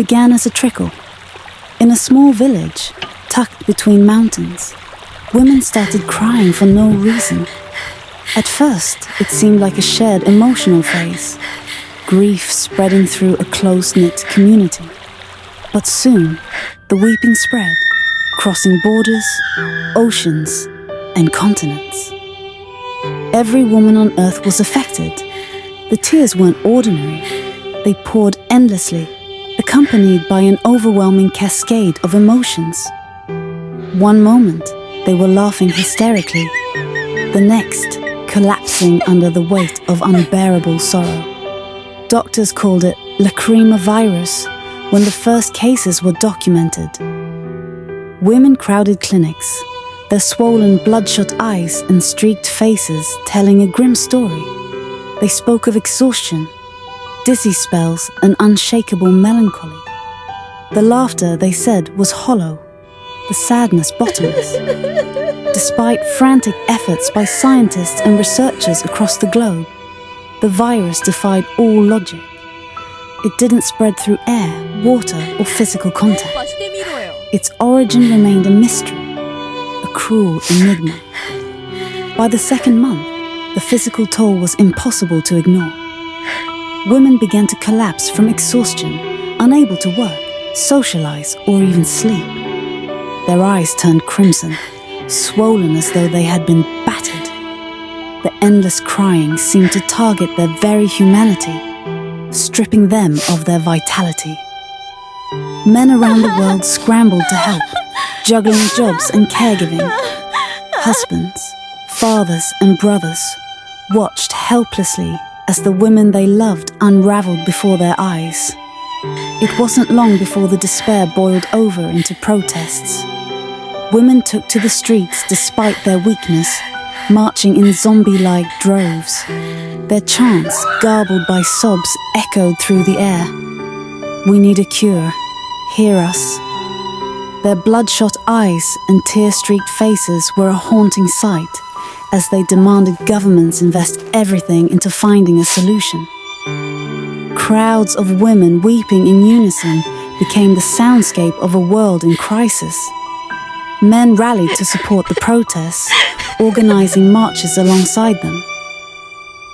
began as a trickle. In a small village, tucked between mountains, women started crying for no reason. At first, it seemed like a shared emotional phase, grief spreading through a close-knit community. But soon, the weeping spread, crossing borders, oceans, and continents. Every woman on Earth was affected. The tears weren't ordinary. They poured endlessly, accompanied by an overwhelming cascade of emotions. One moment, they were laughing hysterically. The next, collapsing under the weight of unbearable sorrow. Doctors called it Lachryma Virus when the first cases were documented. Women crowded clinics, their swollen, bloodshot eyes and streaked faces telling a grim story. They spoke of exhaustion, dizzy spells, and unshakable melancholy. The laughter, they said, was hollow, the sadness bottomless. Despite frantic efforts by scientists and researchers across the globe, the virus defied all logic. It didn't spread through air, water, or physical contact. Its origin remained a mystery, a cruel enigma. By the second month, the physical toll was impossible to ignore. Women began to collapse from exhaustion, unable to work, socialize, or even sleep. Their eyes turned crimson, swollen as though they had been battered. The endless crying seemed to target their very humanity, stripping them of their vitality. Men around the world scrambled to help, juggling jobs and caregiving. Husbands, fathers, and brothers watched helplessly as the women they loved unraveled before their eyes. It wasn't long before the despair boiled over into protests. Women took to the streets despite their weakness, marching in zombie-like droves. Their chants, garbled by sobs, echoed through the air. "We need a cure. Hear us." Their bloodshot eyes and tear-streaked faces were a haunting sight as they demanded governments invest everything into finding a solution. Crowds of women weeping in unison became the soundscape of a world in crisis. Men rallied to support the protests, organizing marches alongside them.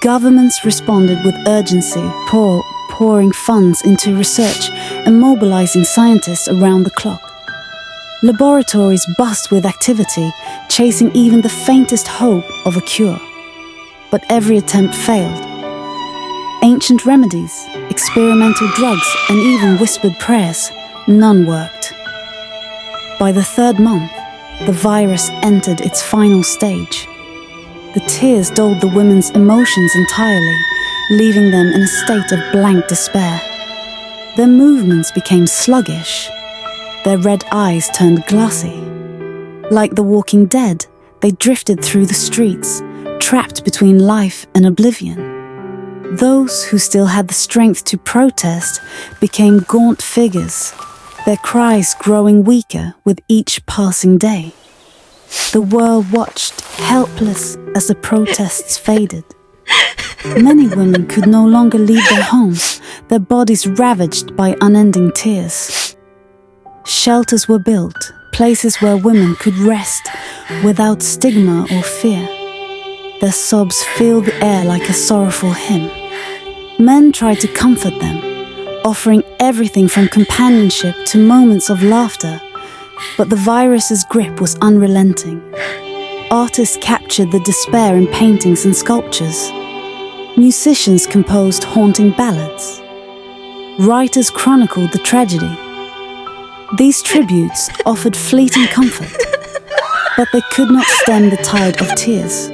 Governments responded with urgency, pouring funds into research and mobilizing scientists around the clock. Laboratories buzzed with activity, chasing even the faintest hope of a cure. But every attempt failed. Ancient remedies, experimental drugs, and even whispered prayers, none worked. By the third month, the virus entered its final stage. The tears dulled the women's emotions entirely, leaving them in a state of blank despair. Their movements became sluggish. Their red eyes turned glassy. Like the walking dead, they drifted through the streets, trapped between life and oblivion. Those who still had the strength to protest became gaunt figures, their cries growing weaker with each passing day. The world watched, helpless, as the protests faded. Many women could no longer leave their homes, their bodies ravaged by unending tears. Shelters were built, places where women could rest without stigma or fear. Their sobs filled the air like a sorrowful hymn. Men tried to comfort them, offering everything from companionship to moments of laughter, but the virus's grip was unrelenting. Artists captured the despair in paintings and sculptures. Musicians composed haunting ballads. Writers chronicled the tragedy. These tributes offered fleeting comfort, but they could not stem the tide of tears.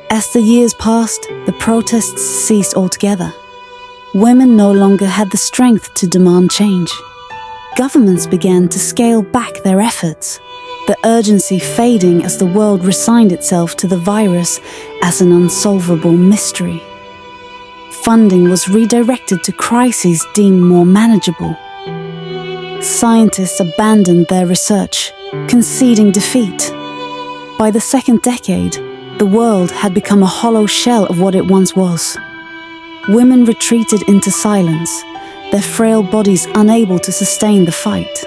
As the years passed, the protests ceased altogether. Women no longer had the strength to demand change. Governments began to scale back their efforts, the urgency fading as the world resigned itself to the virus as an unsolvable mystery. Funding was redirected to crises deemed more manageable. Scientists abandoned their research, conceding defeat. By the second decade, the world had become a hollow shell of what it once was. Women retreated into silence, their frail bodies unable to sustain the fight.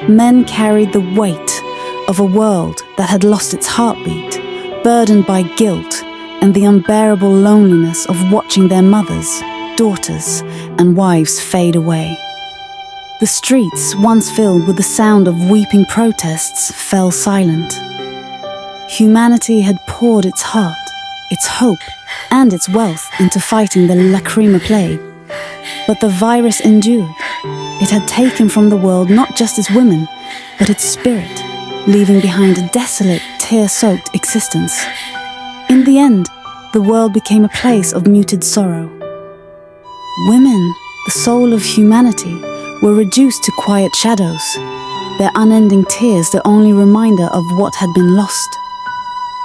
Men carried the weight of a world that had lost its heartbeat, burdened by guilt and the unbearable loneliness of watching their mothers, daughters, and wives fade away. The streets, once filled with the sound of weeping protests, fell silent. Humanity had poured its heart, its hope, and its wealth into fighting the Lachryma plague. But the virus endured. It had taken from the world not just its women, but its spirit, leaving behind a desolate, tear-soaked existence. In the end, the world became a place of muted sorrow. Women, the soul of humanity, were reduced to quiet shadows, their unending tears the only reminder of what had been lost.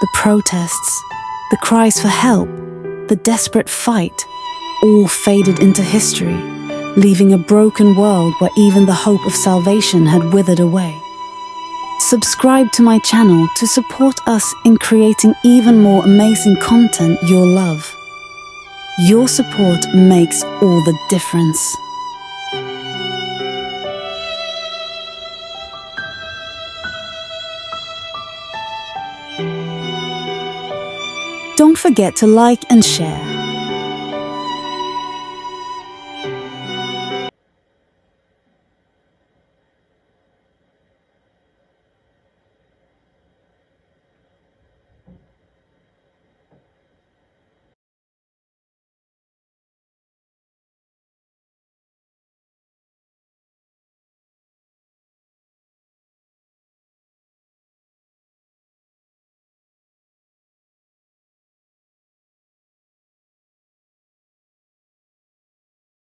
The protests, the cries for help, the desperate fight, all faded into history, leaving a broken world where even the hope of salvation had withered away. Subscribe to my channel to support us in creating even more amazing content you'll love. Your support makes all the difference. Don't forget to like and share.